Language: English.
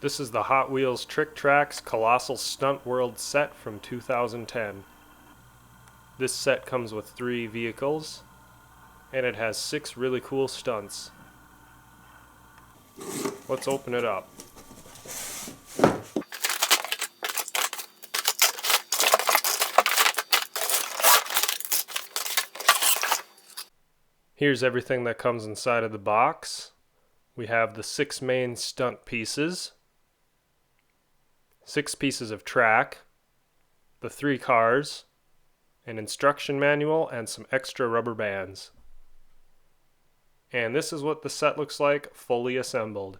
This is the Hot Wheels Trick Trax Colossal Stunt World set from 2010. This set comes with 3 vehicles, and it has 6 really cool stunts. Let's open it up. Here's everything that comes inside of the box. We have the 6 main stunt pieces, 6 pieces of track, the 3 cars, an instruction manual, and some extra rubber bands. And this is what the set looks like fully assembled.